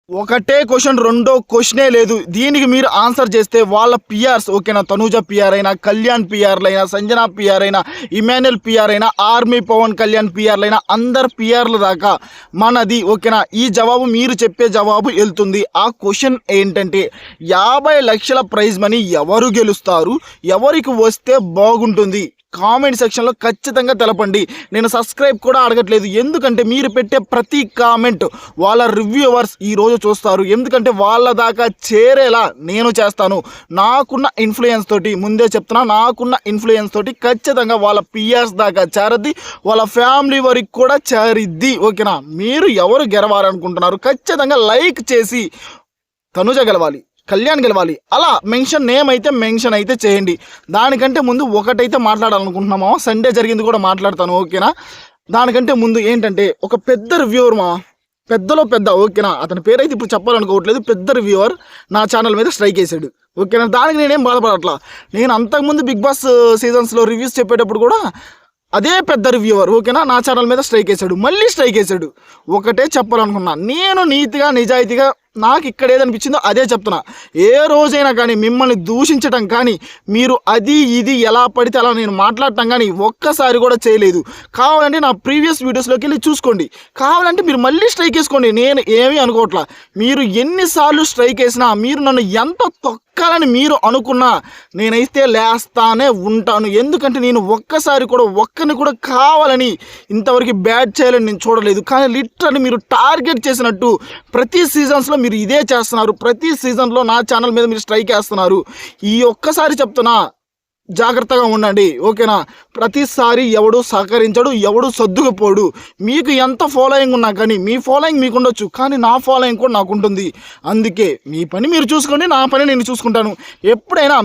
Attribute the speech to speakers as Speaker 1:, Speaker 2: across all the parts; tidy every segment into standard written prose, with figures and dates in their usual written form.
Speaker 1: ఒకటే క్వశ్చన్, రెండో క్వశ్చనే లేదు. దీనికి మీరు ఆన్సర్ చేస్తే వాళ్ళ పిఆర్స్ ఓకేనా, తనూజ పిఆర్ అయినా, కళ్యాణ్ పిఆర్లు అయినా, సంజన పిఆర్ అయినా, ఇమాన్యుల్ పిఆర్ అయినా, ఆర్మీ పవన్ కళ్యాణ్ పిఆర్లు అయినా, అందరు పిఆర్ల దాకా మనది ఓకేనా. ఈ జవాబు మీరు చెప్పే జవాబు వెళ్తుంది. ఆ క్వశ్చన్ ఏంటంటే 50 లక్షల ప్రైజ్ మనీ ఎవరు గెలుస్తారు, ఎవరికి వస్తే బాగుంటుంది, కామెంట్ సెక్షన్లో ఖచ్చితంగా తెలపండి. నేను సబ్స్క్రైబ్ కూడా అడగట్లేదు, ఎందుకంటే మీరు పెట్టే ప్రతి కామెంట్ వాళ్ళ రివ్యూవర్స్ ఈరోజు చూస్తారు. ఎందుకంటే వాళ్ళ దాకా చేరేలా నేను చేస్తాను. నాకున్న ఇన్ఫ్లుయెన్స్ తోటి, ముందే చెప్తున్నా, నాకున్న ఇన్ఫ్లుయెన్స్ తోటి ఖచ్చితంగా వాళ్ళ పిఆర్స్ దాకా చేరద్ది, వాళ్ళ ఫ్యామిలీ వరకు కూడా చేరిద్ది ఓకేనా. మీరు ఎవరు గెలవాలనుకుంటున్నారు ఖచ్చితంగా లైక్ చేసి తనుజ గెలవాలి, కళ్యాణ్ గెలవాలి, అలా నేమ్ అయితే మెన్షన్ అయితే చేయండి. దానికంటే ముందు ఒకటైతే మాట్లాడాలనుకుంటున్నామా, సండే జరిగింది కూడా మాట్లాడతాను ఓకేనా. దానికంటే ముందు ఏంటంటే ఒక పెద్ద రివ్యూవర్ పెద్దలో పెద్ద ఓకేనా, అతని పేరు అయితే ఇప్పుడు చెప్పాలనుకోవట్లేదు, పెద్ద రివ్యూవర్ నా ఛానల్ మీద స్ట్రైక్ వేసాడు ఓకేనా. దానికి నేనేం బాధపడట్లా. నేను అంతకుముందు బిగ్ బాస్ సీజన్స్లో రివ్యూస్ చెప్పేటప్పుడు కూడా అదే పెద్ద రివ్యూవర్ ఓకేనా నా ఛానల్ మీద స్ట్రైక్ వేసాడు, మళ్ళీ స్ట్రైక్ వేసాడు. ఒకటే చెప్పాలనుకున్నా, నేను నీతిగా నిజాయితీగా నాకు ఇక్కడ ఏదనిపించిందో అదే చెప్తున్నా. ఏ రోజైనా కానీ మిమ్మల్ని దూషించటం కానీ, మీరు అది ఇది ఎలా పడితే అలా నేను మాట్లాడటం కానీ ఒక్కసారి కూడా చేయలేదు. కావాలంటే నా ప్రీవియస్ వీడియోస్లోకి వెళ్ళి చూసుకోండి, కావాలంటే మీరు మళ్ళీ స్ట్రైక్ వేసుకోండి, నేను ఏమీ అనుకోవట్లా. మీరు ఎన్నిసార్లు స్ట్రైక్ వేసినా, మీరు నన్ను ఎంత తొక్కాలని మీరు అనుకున్నా నేనైతే లేస్తానే ఉంటాను. ఎందుకంటే నేను ఒక్కసారి కూడా ఒక్కరిని కూడా కావాలని ఇంతవరకు బ్యాడ్ చేయాలని నేను చూడలేదు. కానీ లిటరల్లీ మీరు టార్గెట్ చేసినట్టు ప్రతి సీజన్స్లో మీరు ఇదే చేస్తున్నారు. ప్రతి సీజన్లో నా ఛానల్ మీద మీరు స్ట్రైక్ వేస్తున్నారు. ఈ ఒక్కసారి చెప్తున్నా, జాగ్రత్తగా ఉండండి ఓకేనా. ప్రతిసారి ఎవడు సహకరించడు, ఎవడు సర్దుకుపోడు. మీకు ఎంత ఫాలోయింగ్ ఉన్నా కానీ, మీ ఫాలోయింగ్ మీకు ఉండొచ్చు, కానీ నా ఫాలోయింగ్ కూడా నాకు ఉంటుంది. అందుకే మీ పని మీరు చూసుకోండి, నా పని నేను చూసుకుంటాను. ఎప్పుడైనా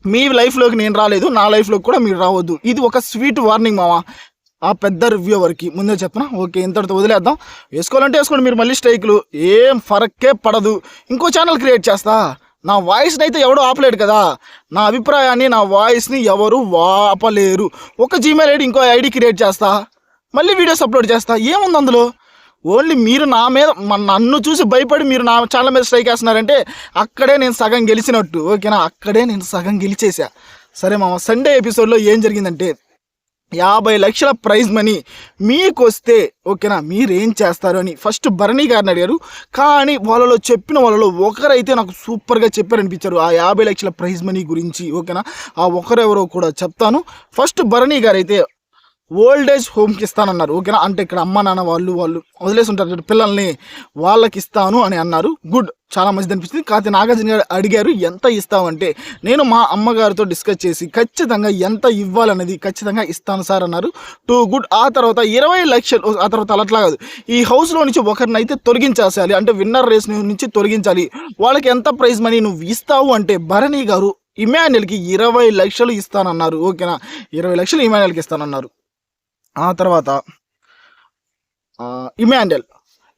Speaker 1: మీ లైఫ్లోకి నేను రాలేదు, నా లైఫ్లోకి కూడా మీరు రావద్దు. ఇది ఒక స్వీట్ వార్నింగ్ మావా ఆ పెద్ద రివ్యూవర్కి ముందే చెప్పనా. ఓకే, ఇంతటితో వదిలేద్దాం. వేసుకోవాలంటే వేసుకోండి, మీరు మళ్ళీ స్ట్రైక్లు ఏం ఫరక్కే పడదు. ఇంకో ఛానల్ క్రియేట్ చేస్తా. నా వాయిస్ని అయితే ఎవడు ఆపలేడు కదా, నా అభిప్రాయాన్ని, నా వాయిస్ని ఎవరు ఆపలేరు. ఒక జీమెయిల్ ఐడి, ఇంకో ఐడి క్రియేట్ చేస్తా, మళ్ళీ వీడియోస్ అప్లోడ్ చేస్తా. ఏముంది అందులో? ఓన్లీ మీరు నా మీద నన్ను చూసి భయపడి మీరు నా ఛానల్ మీద స్ట్రైక్ వేస్తున్నారంటే అక్కడే నేను సగం గెలిచినట్టు ఓకేనా, అక్కడే నేను సగం గెలిచేసా. సరే మామ, సండే ఎపిసోడ్లో ఏం జరిగిందంటే 50 లక్షల ప్రైజ్ మనీ మీకు వస్తే ఓకేనా మీరేం చేస్తారు అని ఫస్ట్ భరణి గారిని అడిగారు. కానీ వాళ్ళలో చెప్పిన వాళ్ళలో ఒకరైతే నాకు సూపర్గా చెప్పారనిపించారు ఆ 50 లక్షల ప్రైజ్ మనీ గురించి ఓకేనా. ఆ ఒకరెవరో కూడా చెప్తాను. ఫస్ట్ భరణి గారు అయితే ఓల్డ్ ఏజ్ హోమ్కి ఇస్తానన్నారు ఓకేనా. అంటే ఇక్కడ అమ్మ నాన్న వాళ్ళు వదిలేసి ఉంటారు పిల్లల్ని, వాళ్ళకి ఇస్తాను అని అన్నారు. గుడ్, చాలా మంచిది అనిపిస్తుంది. కాకపోతే నాగార్జున గారు అడిగారు ఎంత ఇస్తామంటే, నేను మా అమ్మగారితో డిస్కస్ చేసి ఖచ్చితంగా ఎంత ఇవ్వాలనేది ఖచ్చితంగా ఇస్తాను సార్ అన్నారు. Too good. ఆ తర్వాత 20 లక్షలు, ఆ తర్వాత అట్లా కాదు, ఈ హౌస్లో నుంచి ఒకరిని అయితే తొలగించాలి, అంటే విన్నర్ రేస్ నుంచి తొలగించాలి. వాళ్ళకి ఎంత ప్రైజ్ మనీ నువ్వు ఇస్తావు అంటే భరణి గారు ఇమాన్యుల్కి 20 లక్షలు ఇస్తానన్నారు ఓకేనా. 20 లక్షలు ఇమాన్యుల్కి ఇస్తానన్నారు. ఆ తర్వాత ఇమాన్యుల్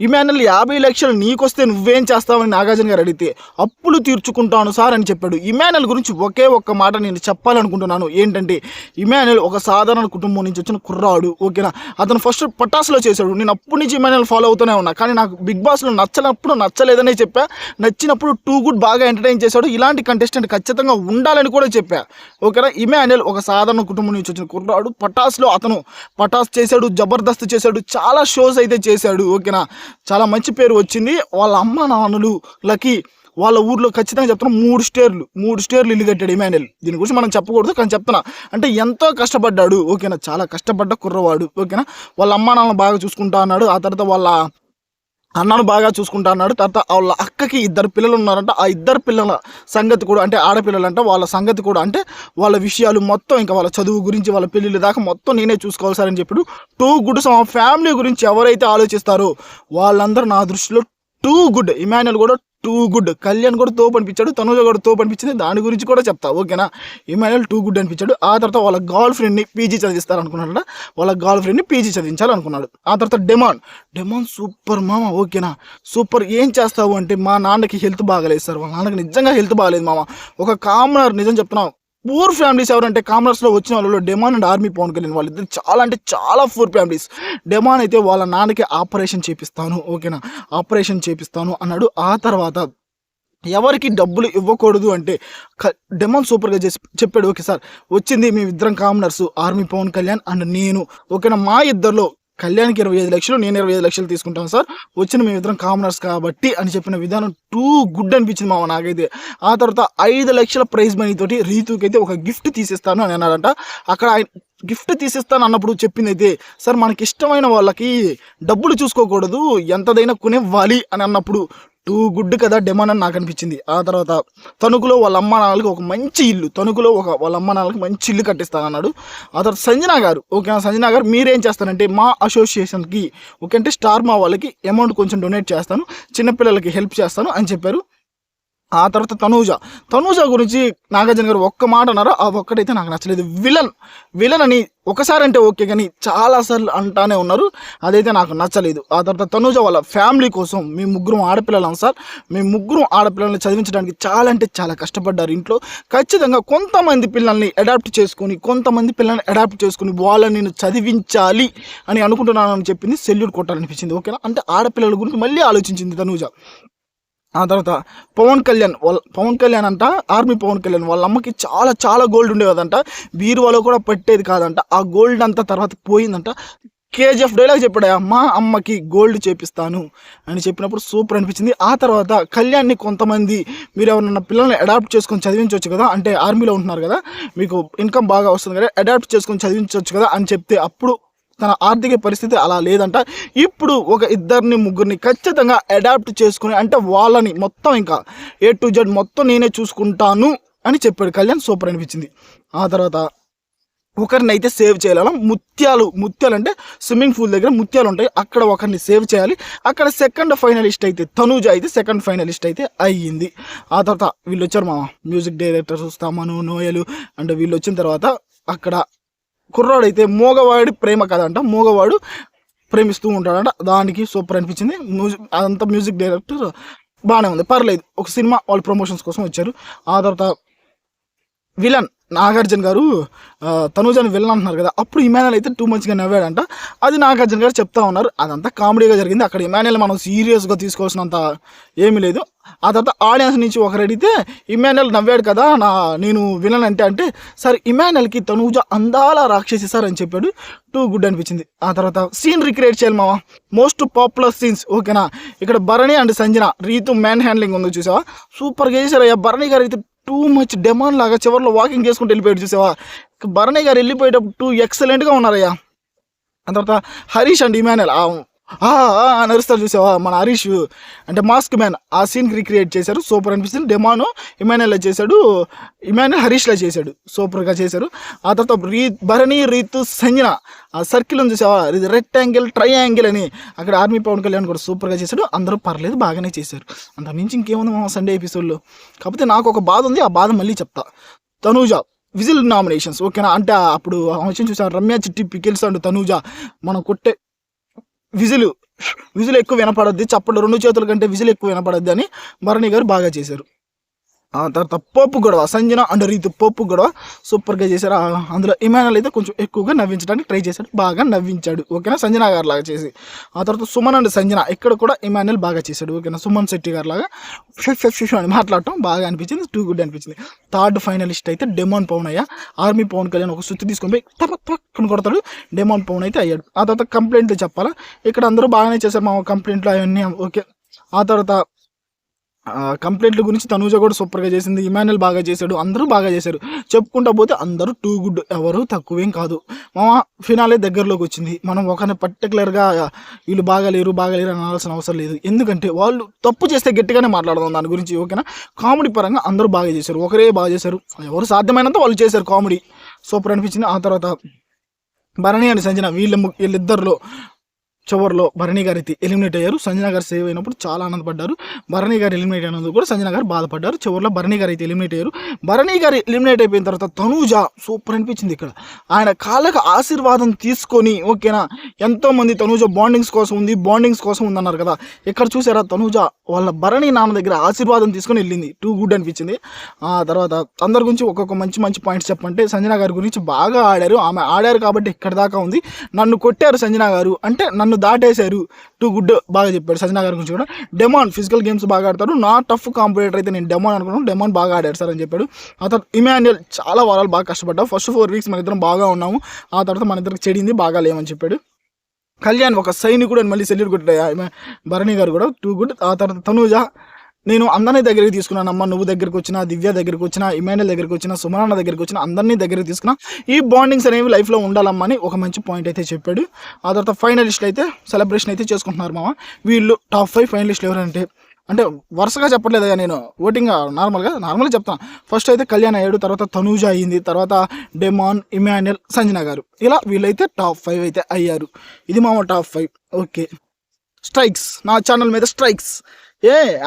Speaker 1: 50 లక్షలు నీకొస్తే నువ్వేం చేస్తావని నాగార్జున గారు అడిగితే అప్పులు తీర్చుకుంటాను సార్ అని చెప్పాడు. ఇమాన్యుల్ గురించి ఒకే ఒక్క మాట నేను చెప్పాలనుకుంటున్నాను. ఏంటంటే ఇమాన్యుల్ ఒక సాధారణ కుటుంబం నుంచి వచ్చిన కుర్రాడు ఓకేనా. అతను ఫస్ట్ పటాసులో చేశాడు. నేను అప్పటి నుంచి ఇమాన్యుల్ ఫాలో అవుతూనే ఉన్నా. కానీ నాకు బిగ్ బాస్లో నచ్చనప్పుడు నచ్చలేదనే చెప్పా, నచ్చినప్పుడు టూ గుడ్ బాగా ఎంటర్టైన్ చేశాడు. ఇలాంటి కంటెస్టెంట్ ఖచ్చితంగా ఉండాలని కూడా చెప్పా ఓకేనా. ఇమాన్యుల్ ఒక సాధారణ కుటుంబం నుంచి వచ్చిన కుర్రాడు. పటాస్లో అతను పటాస్ చేశాడు, జబర్దస్త్ చేశాడు, చాలా షోస్ అయితే చేశాడు ఓకేనా. చాలా మంచి పేరు వచ్చింది. వాళ్ళ అమ్మ నాన్నలకి వాళ్ళ ఊర్లో ఖచ్చితంగా చెప్తున్నా 3 స్టేర్లు ఇల్లు కట్టాడు ఇమాన్యుల్. దీని గురించి మనం చెప్పకూడదు కానీ చెప్తున్నా, అంటే ఎంతో కష్టపడ్డాడు ఓకేనా. చాలా కష్టపడ్డ కుర్రవాడు ఓకేనా. వాళ్ళ అమ్మ నాన్న బాగా చూసుకుంటా అన్నాడు. ఆ తర్వాత వాళ్ళ అన్నను బాగా చూసుకుంటా అన్నాడు. తర్వాత వాళ్ళ అక్కకి 2 పిల్లలు ఉన్నారంట. ఆ 2 పిల్లల సంగతి కూడా, అంటే ఆడపిల్లలంట, వాళ్ళ సంగతి కూడా, అంటే వాళ్ళ విషయాలు మొత్తం, ఇంకా వాళ్ళ చదువు గురించి, వాళ్ళ పెళ్ళిళ్ళ దాకా మొత్తం నేనే చూసుకోవాలి సార్ అని చెప్పాడు. Too good. ఫ్యామిలీ గురించి ఎవరైతే ఆలోచిస్తారో వాళ్ళందరూ నా దృష్టిలో టూ గుడ్. ఇమాన్యుల్ కూడా టూ గుడ్. కళ్యాణ్ కూడా తోపు అనిపించాడు, తనుజ కూడా తోపు అనిపించింది. దాని గురించి కూడా చెప్తా ఓకేనా. ఇమాన్యుల్ టూ గుడ్ అనిపించాడు. ఆ తర్వాత వాళ్ళ గర్ల్ ఫ్రెండ్ని పీజీ చదివిస్తారనుకున్నాడు. వాళ్ళ గర్ల్ ఫ్రెండ్ని పీజీ చదివించాలనుకున్నాడు. ఆ తర్వాత డెమాన్ సూపర్ మామ ఓకేనా, సూపర్. ఏం చేస్తావు అంటే, మా నాన్నకి హెల్త్ బాగాలేదు సార్, వాళ్ళ నాన్నకి నిజంగా హెల్త్ బాగాలేదు మామ. ఒక కామనర్, నిజం చెప్తున్నా, పూర్ ఫ్యామిలీస్ ఎవరంటే కామనర్స్లో వచ్చిన వాళ్ళలో demon and army Pavan Kalyan వాళ్ళిద్దరు చాలా అంటే చాలా పూర్ ఫ్యామిలీస్. డెమాన్ అయితే వాళ్ళ నాన్నకి ఆపరేషన్ చేపిస్తాను, ఓకేనా, ఆపరేషన్ చేపిస్తాను అన్నాడు. ఆ తర్వాత ఎవరికి డబ్బులు ఇవ్వకూడదు అంటే డెమాన్ సూపర్గా చేసి చెప్పాడు, ఓకే సార్ వచ్చింది మీ ఇద్దరం commoners army Pavan Kalyan and నేను, ఓకేనా, మా ఇద్దరిలో కళ్యాణ్కి 25 లక్షలు నేను 25 లక్షలు తీసుకుంటాను సార్, వచ్చిన మేము ఇద్దరం కామనర్స్ కాబట్టి అని చెప్పిన విధానం టూ గుడ్ అనిపించింది మామ నాకైతే. ఆ తర్వాత 5 లక్షల ప్రైజ్ మనీ తోటి రీతుకి అయితే ఒక గిఫ్ట్ తీసిస్తాను అని అన్నాడంట. అక్కడ గిఫ్ట్ తీసిస్తాను అన్నప్పుడు చెప్పింది అయితే, సార్ మనకి ఇష్టమైన వాళ్ళకి డబ్బులు చూసుకోకూడదు ఎంతదైనా కొనివ్వాలి అని అన్నప్పుడు టూ గుడ్ కదా డెమాన్ అని నాకు అనిపించింది. ఆ తర్వాత తణుకులో వాళ్ళ అమ్మ నాన్నలకి ఒక మంచి ఇల్లు, తణుకులో వాళ్ళ అమ్మ నాన్నలకి మంచి ఇల్లు కట్టిస్తానన్నాడు. ఆ తర్వాత సంజన గారు, ఓకే, సంజన గారు మీరేం చేస్తారంటే మా అసోసియేషన్కి, ఓకే, అంటే స్టార్ మా వాళ్ళకి అమౌంట్ కొంచెం డొనేట్ చేస్తాను, చిన్నపిల్లలకి హెల్ప్ చేస్తాను అని చెప్పారు. ఆ తర్వాత తనూజ గురించి నాగార్జున గారు ఒక్క మాట అన్నారు, ఆ ఒక్కటైతే నాకు నచ్చలేదు. విలన్ అని ఒకసారి అంటే ఓకే కానీ చాలాసార్లు అంటానే ఉన్నారు, అదైతే నాకు నచ్చలేదు. ఆ తర్వాత తనూజ వాళ్ళ ఫ్యామిలీ కోసం మేము ముగ్గురం ఆడపిల్లలం సార్, మేము ముగ్గురం ఆడపిల్లల్ని చదివించడానికి చాలా అంటే చాలా కష్టపడ్డారు ఇంట్లో, ఖచ్చితంగా కొంతమంది పిల్లల్ని అడాప్ట్ చేసుకుని వాళ్ళని నేను చదివించాలి అని అనుకుంటున్నాను అని చెప్పింది. సెల్యూట్ కొట్టాలనిపించింది, ఓకేనా, అంటే ఆడపిల్లల గురించి మళ్ళీ ఆలోచించింది తనూజ. ఆ తర్వాత పవన్ కళ్యాణ్ అంట, ఆర్మీ పవన్ కళ్యాణ్ వాళ్ళ అమ్మకి చాలా చాలా గోల్డ్ ఉండేదంట, బీరువాలో కూడా పెట్టేది కాదంట, ఆ గోల్డ్ అంతా తర్వాత పోయిందంట. కేజీఎఫ్ డైలాగ్ చెప్పాడు, మా అమ్మకి గోల్డ్ చేపిస్తాను అని చెప్పినప్పుడు సూపర్ అనిపించింది. ఆ తర్వాత కళ్యాణ్ని కొంతమంది మీరు ఎవరన్నా పిల్లల్ని అడాప్ట్ చేసుకొని చదివించవచ్చు కదా, అంటే ఆర్మీలో ఉంటున్నారు కదా, మీకు ఇన్కమ్ బాగా వస్తుంది కదా, అడాప్ట్ చేసుకొని చదివించవచ్చు కదా అని చెప్తే అప్పుడు తన ఆర్థిక పరిస్థితి అలా లేదంట. ఇప్పుడు ఒక ఇద్దరిని ముగ్గురిని ఖచ్చితంగా అడాప్ట్ చేసుకుని, అంటే వాళ్ళని మొత్తం ఇంకా A to Z మొత్తం నేనే చూసుకుంటాను అని చెప్పాడు కళ్యాణ్. సూపర్ అనిపించింది. ఆ తర్వాత ఒకరిని అయితే సేవ్ చేయాలి, ముత్యాలు అంటే స్విమ్మింగ్ పూల్ దగ్గర ముత్యాలు ఉంటాయి, అక్కడ ఒకరిని సేవ్ చేయాలి. అక్కడ సెకండ్ ఫైనలిస్ట్ అయితే తనూజ అయితే సెకండ్ ఫైనలిస్ట్ అయితే అయ్యింది. ఆ తర్వాత వీళ్ళు వచ్చారు మా మ్యూజిక్ డైరెక్టర్స్ తమను, నోయలు అండ్ వీళ్ళు వచ్చిన తర్వాత అక్కడ కుర్రాడైతే మోగవాడి ప్రేమ కదంట, మోగవాడు ప్రేమిస్తూ ఉంటాడంట, దానికి సూపర్ అనిపించింది. అదంతా మ్యూజిక్ డైరెక్టర్ బాగానే ఉంది, పర్లేదు, ఒక సినిమా వాళ్ళు ప్రమోషన్స్ కోసం వచ్చారు. ఆ తర్వాత విలన్ నాగార్జున గారు తనూజని విలన్ అంటున్నారు కదా, అప్పుడు ఇమాన్యుల్ అయితే టూ మచ్గా నవ్వాడంట, అది నాగార్జున గారు చెప్తా ఉన్నారు. అదంతా కామెడీగా జరిగింది, అక్కడ ఇమాన్యుల్ మనం సీరియస్గా తీసుకోవాల్సినంత ఏమీ లేదు. ఆ తర్వాత ఆడియన్స్ నుంచి ఒకరు అడిగితే ఇమాన్యుల్ నవ్వాడు కదా నేను విలన్ అంటే సరే ఇమాన్యుల్కి తనూజ అందాల రాక్షసి సార్ అని చెప్పాడు. టూ గుడ్ అనిపించింది. ఆ తర్వాత సీన్ రిక్రియేట్ చేయాలి మావా, మోస్ట్ పాపులర్ సీన్స్, ఓకేనా. ఇక్కడ Bharani and Sanjana Ritu man handling ఉంది చూసావా, సూపర్గా చేశారు అయ్యా. భరణి గారు అయితే టూ మచ్ డెమాన్ లాగా చివరిలో వాకింగ్ చేసుకుంటూ వెళ్ళిపోయాడు చూసావా, భరణి గారు వెళ్ళిపోయేటప్పుడు ఎక్సలెంట్గా ఉన్నారయ్యా. ఆ తర్వాత హరీష్ అండ్ ఇమాన్యుల్ నడుస్తారు చూసావా, మన హరీష్ అంటే మాస్క్ మ్యాన్, ఆ సీన్ రిక్రియేట్ చేశారు, సూపర్ అనిపిస్తుంది. డెమాను ఇమాన్యుల్లా చేశాడు, ఇమాన్యుల్ హరీష్లా చేశాడు, సూపర్గా చేశారు. ఆ తర్వాత భరణి రీతు సంజన ఆ సర్కిల్ ఉంది చూసావా, ఇది రెక్టాంగిల్ ట్రయాంగిల్ అని, అక్కడ ఆర్మీ పవన్ కళ్యాణ్ కూడా సూపర్గా చేశాడు. అందరూ పర్లేదు బాగానే చేశారు, అంత మించి ఇంకేముంది మా సండే ఎపిసోడ్లో. కాకపోతే నాకు ఒక బాధ ఉంది, ఆ బాధ మళ్ళీ చెప్తా. తనూజ విజిల్ నామినేషన్స్, ఓకేనా, అంటే అప్పుడు వచ్చింది చూసాను రమ్య చిట్టి పికిల్స్ అండ్ తనూజ, మనం కొట్టే విజిల్ ఎక్కువ వినపడద్ది, చప్పట్లు 2 చేతుల కంటే విజిల్ ఎక్కువ వినపడద్ది అని భరణి గారు బాగా చేశారు. ఆ తర్వాత పప్పు గొడవ, సంజన అండ్ రీతు పప్పు గొడవ సూపర్గా చేశారు. అందులో ఇమాన్యుల్ అయితే కొంచెం ఎక్కువగా నవ్వించడానికి ట్రై చేశాడు, బాగా నవ్వించాడు, ఓకేనా, సంజన గారు లాగా చేసి. ఆ తర్వాత సుమన్ అండ్ సంజన, ఇక్కడ కూడా ఇమాన్యుల్ బాగా చేశాడు, ఓకేనా, సుమన్ శెట్టి గారు లాగా అని మాట్లాడటం బాగా అనిపించింది, టూ గుడ్ అనిపించింది. థర్డ్ ఫైనలిస్ట్ అయితే డెమాన్ పవన్ అయ్యా. ఆర్మీ పవన్ కళ్యాణ్ ఒక సుత్తి తీసుకొని పోయి తప్పని కొడతాడు, డెమాన్ పవన్ అయితే అయ్యాడు. ఆ తర్వాత కంప్లైంట్లు చెప్పాలా, ఇక్కడ అందరూ బాగానే చేశారు మా కంప్లైంట్లు అవన్నీ, ఓకే. ఆ తర్వాత కంప్లైంట్ల గురించి తనూజ కూడా సూపర్గా చేసింది, ఇమాన్యుల్ బాగా చేశాడు, అందరూ బాగా చేశారు. చెప్పుకుంటా పోతే అందరూ టూ గుడ్, ఎవరు తక్కువేం కాదు. ఫినాలే దగ్గరలోకి వచ్చింది, మనం ఒకరిని పర్టికులర్గా వీళ్ళు బాగాలేరు అని అనాల్సిన అవసరం లేదు, ఎందుకంటే వాళ్ళు తప్పు చేస్తే గట్టిగానే మాట్లాడదాం దాని గురించి, ఓకేనా. కామెడీ పరంగా అందరూ బాగా చేశారు, ఒకరే బాగా చేశారు, ఎవరు సాధ్యమైనంత వాళ్ళు చేశారు కామెడీ, సూపర్ అనిపించింది. ఆ తర్వాత భరణి అండ్ సంజన వీళ్ళిద్దరిలో చివరిలో భరణి గారు అయితే ఎలిమినేట్ అయ్యారు. సంజన గారు సేవ్ అయినప్పుడు చాలా ఆనందపడ్డారు. భరణి గారు ఎలిమినేట్ అయినందుకు కూడా సంజన గారు బాధపడ్డారు. చివరిలో భరణి గారు అయితే ఎలిమినేట్ అయ్యారు. భరణి గారు ఎలిమినేట్ అయిపోయిన తర్వాత తనూజ సూపర్ అనిపించింది. ఇక్కడ ఆయన కాళ్ళకు ఆశీర్వాదం తీసుకొని ఓకేనా, ఎంతోమంది తనూజ బాండింగ్స్ కోసం ఉందన్నారు కదా. ఇక్కడ చూసారా, తనూజ వాళ్ళ భరణి నాన్న దగ్గర ఆశీర్వాదం తీసుకొని వెళ్ళింది. టూ గుడ్ అనిపించింది. ఆ తర్వాత అందరి గురించి ఒక్కొక్క మంచి మంచి పాయింట్స్ చెప్పంటే, సంజన గారి గురించి బాగా ఆడారు. ఆమె ఆడారు కాబట్టి ఇక్కడ దాకా ఉంది. నన్ను కొట్టారు సంజన గారు అంటే నన్ను దాటేశారు. టూ గుడ్ బాగా చెప్పాడు సంజన గారి గురించి కూడా. డెమాన్ ఫిజికల్ గేమ్స్ బాగా ఆడతారు. నా టఫ్ కాంపిటేటర్ అయితే నేను డెమాన్ అనుకున్నాను. డెమాన్ బాగా ఆడాడు సార్ అని చెప్పాడు. ఆ తర్వాత ఇమాన్యుయల్ చాలా వారాలు బాగా కష్టపడ్డావు. ఫస్ట్ 4 వీక్స్ మన ఇద్దరం బాగా ఉన్నాము. ఆ తర్వాత మన ఇద్దరికి చెడింది, బాగా లేమని చెప్పాడు. కళ్యాణ్ ఒక సైనికుడు అని మళ్ళీ సెల్యూట్ కొట్టాడు భరణి గారు కూడా. Too good. ఆ తర్వాత తనూజ, నేను అందరినీ దగ్గరికి తీసుకున్నాను అమ్మ. నువ్వు దగ్గరికి వచ్చినా, దివ్య దగ్గరికి వచ్చినా, ఇమాన్యుయల్ దగ్గరికి వచ్చినా, సుమరన్న దగ్గరికి వచ్చినా, అందరినీ దగ్గరికి తీసుకున్నా. ఈ బాండింగ్స్ అనేవి లైఫ్లో ఉండాలమ్మా అని ఒక మంచి పాయింట్ అయితే చెప్పాడు. ఆ తర్వాత ఫైనలిస్టులు అయితే సెలబ్రేషన్ అయితే చేసుకుంటున్నారు మామ. వీళ్ళు టాప్ 5 ఫైనలిస్టులు ఎవరంటే, అంటే వరుసగా చెప్పట్లేదా నేను, ఓటింగ్ నార్మల్గా చెప్తాను. ఫస్ట్ అయితే కళ్యాణ్ అయ్యాడు, తర్వాత తనూజ అయ్యింది, తర్వాత డెమాన్, ఇమాన్యుయల్, సంజన గారు. ఇలా వీళ్ళైతే టాప్ 5 అయితే అయ్యారు. ఇది మామ టాప్ 5. ఓకే, స్ట్రైక్స్, నా ఛానల్ మీద స్ట్రైక్స్.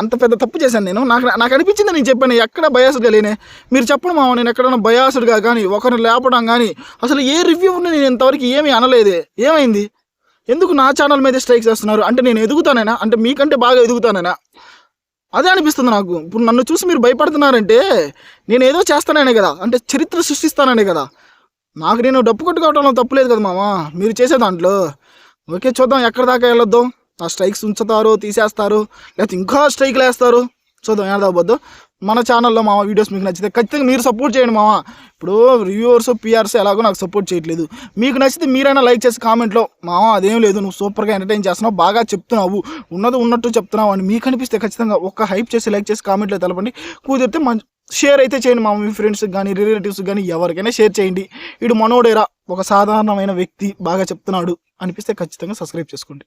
Speaker 1: అంత పెద్ద తప్పు చేశాను నేను. నాకు అనిపించింది, నేను చెప్పాను ఎక్కడ బయాస్డ్గా లేనే. మీరు చెప్పడం మామ, నేను ఎక్కడన్నా బయాస్డ్గా కానీ ఒకరిని లేపడం కానీ అసలు ఏ రివ్యూని నేను ఇంతవరకు ఏమీ అనలేదే. ఏమైంది? ఎందుకు నా ఛానల్ మీద స్ట్రైక్స్ చేస్తున్నారు? అంటే నేను ఎదుగుతానేనా? అంటే మీకంటే బాగా ఎదుగుతానేనా? అదే అనిపిస్తుంది నాకు. ఇప్పుడు నన్ను చూసి మీరు భయపడుతున్నారంటే నేను ఏదో చేస్తాననే కదా, అంటే చరిత్ర సృష్టిస్తాననే కదా. నాకు నేను డప్పు కొట్టుకోవడంలో తప్పులేదు కదా మామ, మీరు చేసే దాంట్లో. ఓకే, చూద్దాం ఎక్కడ దాకా వెళ్ళొద్దాం. ఆ స్ట్రైక్స్ ఉంచుతారో, తీసేస్తారు, లేకపోతే ఇంకా స్ట్రైక్లు వేస్తారు. చూద్దాం ఏడవద్దు. మన ఛానల్లో మామ వీడియోస్ మీకు నచ్చితే ఖచ్చితంగా మీరు సపోర్ట్ చేయండి మామ. ఇప్పుడు రివ్యూవర్స్, పిఆర్స్ ఎలాగో నాకు సపోర్ట్ చేయట్లేదు. మీకు నచ్చితే మీరైనా లైక్ చేసి కామెంట్లో మామ అదేం లేదు, నువ్వు సూపర్గా ఎంటర్టైన్ చేస్తున్నావు, బాగా చెప్తున్నావు, ఉన్నది ఉన్నట్టు చెప్తున్నావు అని మీకు అనిపిస్తే ఖచ్చితంగా ఒక హైప్ చేసి లైక్ చేసి కామెంట్లో తెలపండి. కుదిరితే షేర్ అయితే చేయండి మామ. మీ ఫ్రెండ్స్కి కానీ రిలేటివ్స్కి కానీ ఎవరికైనా షేర్ చేయండి. ఇడు మనోడేరా, ఒక సాధారణమైన వ్యక్తి, బాగా చెప్తున్నాడు అనిపిస్తే ఖచ్చితంగా సబ్స్క్రైబ్ చేసుకోండి.